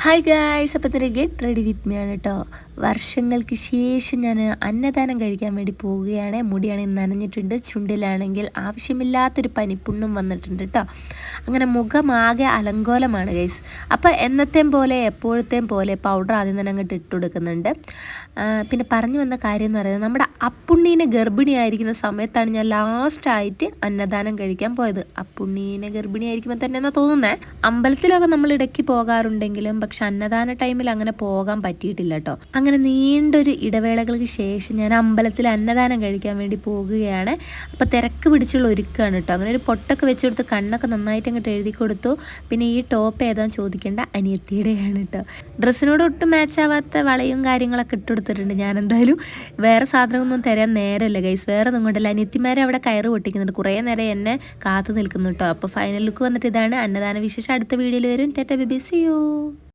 Hi guys, അപ്പോൾ ഇതൊരു get ready with me ആണ് കേട്ടോ. വർഷങ്ങൾക്ക് ശേഷം ഞാൻ അന്നദാനം കഴിക്കാൻ വേണ്ടി പോവുകയാണ്. മുടിയാണെങ്കിൽ നനഞ്ഞിട്ടുണ്ട്, ചുണ്ടിലാണെങ്കിൽ ആവശ്യമില്ലാത്തൊരു പനിപ്പുണ്ണും വന്നിട്ടുണ്ട് കേട്ടോ. അങ്ങനെ മുഖമാകെ അലങ്കോലമാണ് ഗൈസ്. അപ്പോൾ എന്നത്തെയും പോലെ എപ്പോഴത്തെയും പോലെ പൗഡർ ആദ്യം തന്നെ അങ്ങോട്ട് ഇട്ട് കൊടുക്കുന്നുണ്ട്. പിന്നെ പറഞ്ഞു വന്ന കാര്യം എന്ന് പറയുന്നത്, നമ്മുടെ അപ്പുണ്ണീനെ ഗർഭിണിയായിരിക്കുന്ന സമയത്താണ് ഞാൻ ലാസ്റ്റായിട്ട് അന്നദാനം കഴിക്കാൻ പോയത്. അപ്പുണ്ണീനെ ഗർഭിണിയായിരിക്കുമ്പോൾ തന്നെ എന്നാ തോന്നുന്നത്. അമ്പലത്തിലൊക്കെ നമ്മൾ ഇടയ്ക്ക് പോകാറുണ്ടെങ്കിലും പക്ഷെ അന്നദാന ടൈമിൽ അങ്ങനെ പോകാൻ പറ്റിയിട്ടില്ല കേട്ടോ. അങ്ങനെ നീണ്ടൊരു ഇടവേളകൾക്ക് ശേഷം ഞാൻ അമ്പലത്തിൽ അന്നദാനം കഴിക്കാൻ വേണ്ടി പോകുകയാണ്. അപ്പോൾ തിരക്ക് പിടിച്ചുള്ള ഒരുക്കാണ് കേട്ടോ. അങ്ങനെ ഒരു പൊട്ടൊക്കെ വെച്ച് കൊടുത്ത് കണ്ണൊക്കെ നന്നായിട്ട് അങ്ങോട്ട് എഴുതി കൊടുത്തു. പിന്നെ ഈ ടോപ്പ് ഏതാന്ന് ചോദിക്കേണ്ട, അനിയത്തിയുടെയാണ് കേട്ടോ. ഡ്രസ്സിനോട് ഒട്ടും മാച്ച് ആവാത്ത വളയും കാര്യങ്ങളൊക്കെ ഇട്ട് കൊടുത്തിട്ടുണ്ട്. ഞാൻ എന്തായാലും വേറെ സാധനമൊന്നും തരാൻ നേരമല്ല ഗൈസ്. വേറെ ഒന്നും കൊണ്ടല്ല, അനിയത്തിമാരെ അവിടെ കയറ് പൊട്ടിക്കുന്നുണ്ട്. കുറേ നേരം എന്നെ കാത്തു നിൽക്കുന്നു കേട്ടോ. അപ്പോൾ ഫൈനൽ ലുക്ക് വന്നിട്ട് ഇതാണ്. അന്നദാന വിശേഷം അടുത്ത വീഡിയോയിൽ വരും. Tata bye bye, see U.